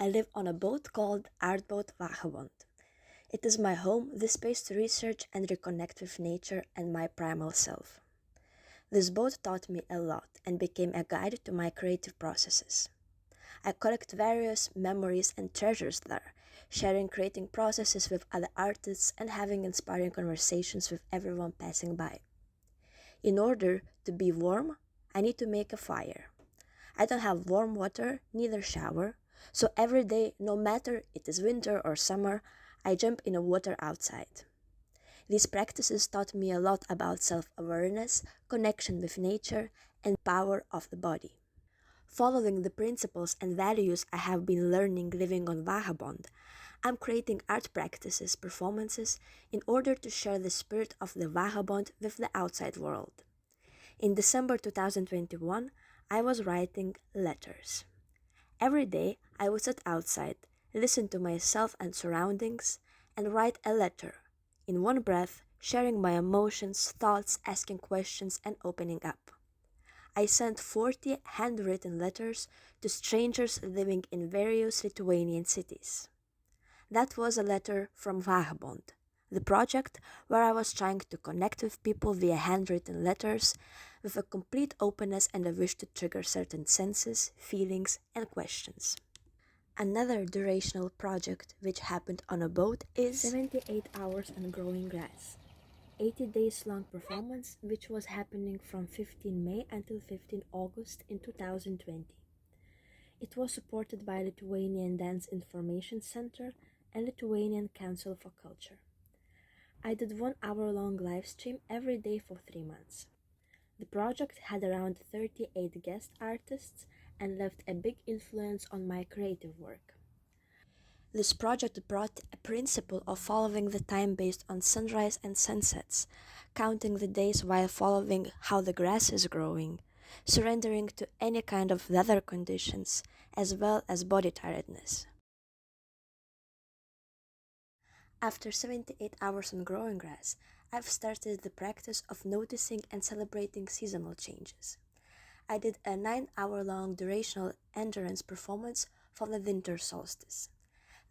I live on a boat called Aardboot Vagabond. It is my home, the space to research and reconnect with nature and my primal self. This boat taught me a lot and became a guide to my creative processes. I collect various memories and treasures there, sharing creating processes with other artists and having inspiring conversations with everyone passing by. In order to be warm, I need to make a fire. I don't have warm water, neither shower, so every day, no matter it is winter or summer, I jump in the water outside. These practices taught me a lot about self-awareness, connection with nature, and power of the body. Following the principles and values I have been learning living on Vagabond, I'm creating art practices, performances, in order to share the spirit of the Vagabond with the outside world. In December 2021, I was writing letters. Every day, I would sit outside, listen to myself and surroundings, and write a letter, in one breath, sharing my emotions, thoughts, asking questions, and opening up. I sent 40 handwritten letters to strangers living in various Lithuanian cities. That was a letter from Vagabond, the project where I was trying to connect with people via handwritten letters with a complete openness and a wish to trigger certain senses, feelings, and questions. Another durational project which happened on a boat is 78 hours on growing grass. 80 days long performance which was happening from 15 May until 15 August in 2020. It was supported by Lithuanian Dance Information Center and Lithuanian Council for Culture. I did 1 hour long live stream every day for 3 months. The project had around 38 guest artists and left a big influence on my creative work. This project brought a principle of following the time based on sunrise and sunsets, counting the days while following how the grass is growing, surrendering to any kind of weather conditions, as well as body tiredness. After 78 hours on growing grass, I've started the practice of noticing and celebrating seasonal changes. I did a 9 hour long durational endurance performance for the winter solstice.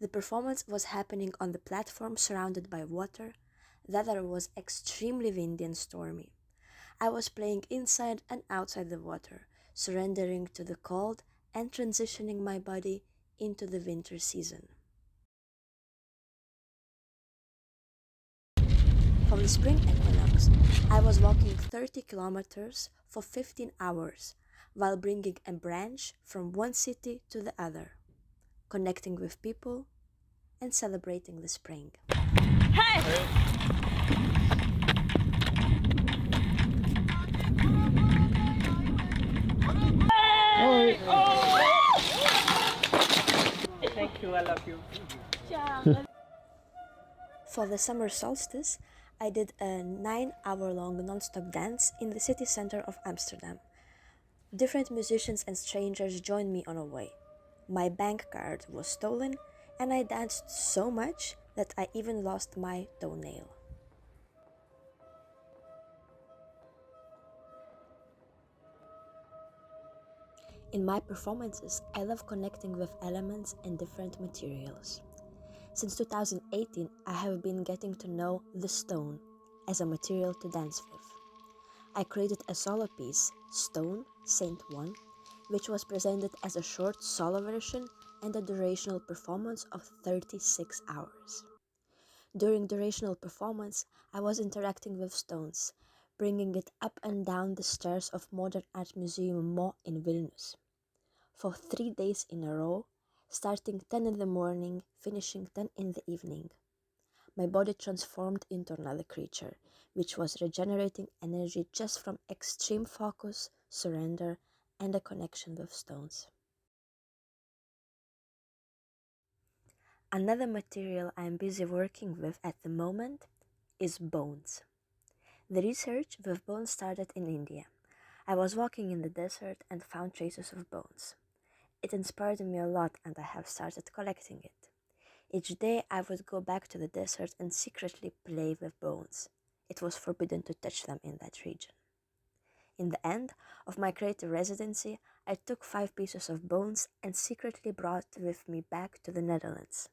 The performance was happening on the platform surrounded by water. The weather was extremely windy and stormy. I was playing inside and outside the water, surrendering to the cold and transitioning my body into the winter season. For the spring equinox, I was walking 30 kilometers for 15 hours while bringing a branch from one city to the other, connecting with people, and celebrating the spring. Thank you, I love you. For the summer solstice, I did a 9 hour long non-stop dance in the city center of Amsterdam. Different musicians and strangers joined me on a way. My bank card was stolen, and I danced so much that I even lost my toenail. In my performances, I love connecting with elements and different materials. Since 2018, I have been getting to know the stone as a material to dance with. I created a solo piece, Stone, Saint One, which was presented as a short solo version and a durational performance of 36 hours. During durational performance, I was interacting with stones, bringing it up and down the stairs of Modern Art Museum Mo in Vilnius. For 3 days in a row, starting 10 in the morning, finishing 10 in the evening. My body transformed into another creature, which was regenerating energy just from extreme focus, surrender, and a connection with stones. Another material I am busy working with at the moment is bones. The research with bones started in India. I was walking in the desert and found traces of bones. It inspired me a lot and I have started collecting it. Each day I would go back to the desert and secretly play with bones. It was forbidden to touch them in that region. In the end of my creative residency, I took 5 pieces of bones and secretly brought with me back to the Netherlands.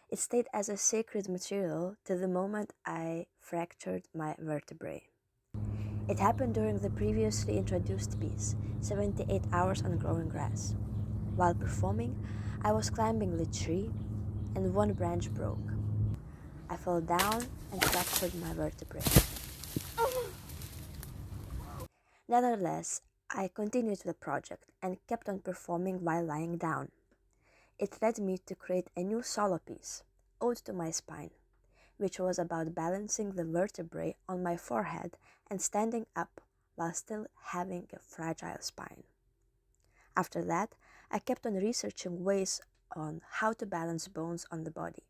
It stayed as a sacred material to the moment I fractured my vertebrae. It happened during the previously introduced piece, 78 Hours on Growing Grass. While performing, I was climbing the tree and one branch broke. I fell down and fractured my vertebrae. Nevertheless, I continued the project and kept on performing while lying down. It led me to create a new solo piece, Ode to My Spine, which was about balancing the vertebrae on my forehead and standing up while still having a fragile spine. After that, I kept on researching ways on how to balance bones on the body.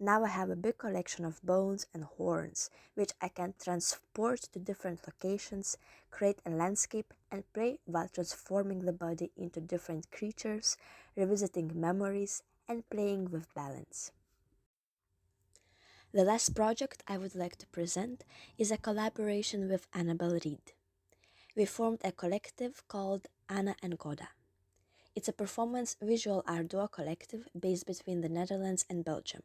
Now I have a big collection of bones and horns, which I can transport to different locations, create a landscape, and play while transforming the body into different creatures, revisiting memories, and playing with balance. The last project I would like to present is a collaboration with Annabelle Reed. We formed a collective called Anna and Goda. It's a performance visual art duo collective based between the Netherlands and Belgium.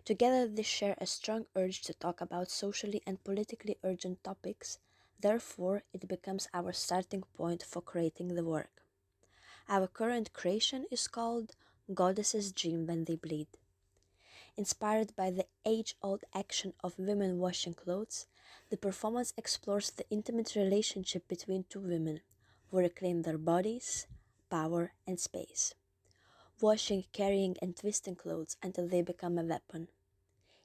Together, they share a strong urge to talk about socially and politically urgent topics, therefore, it becomes our starting point for creating the work. Our current creation is called Goddesses Dream When They Bleed. Inspired by the age-old action of women washing clothes, the performance explores the intimate relationship between two women who reclaim their bodies, power, and space. Washing, carrying, and twisting clothes until they become a weapon.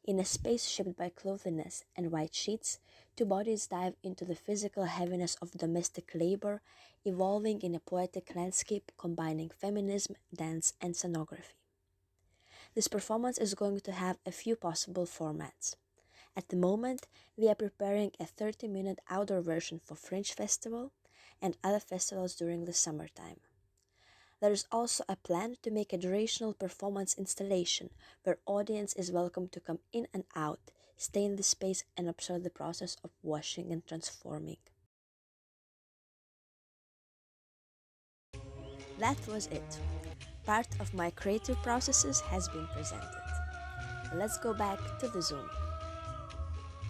In a space shaped by clothedness and white sheets, two bodies dive into the physical heaviness of domestic labor, evolving in a poetic landscape combining feminism, dance, and scenography. This performance is going to have a few possible formats. At the moment, we are preparing a 30-minute outdoor version for Fringe Festival and other festivals during the summertime. There is also a plan to make a durational performance installation where audience is welcome to come in and out, stay in the space and observe the process of washing and transforming. That was it. Part of my creative processes has been presented. Let's go back to the Zoom.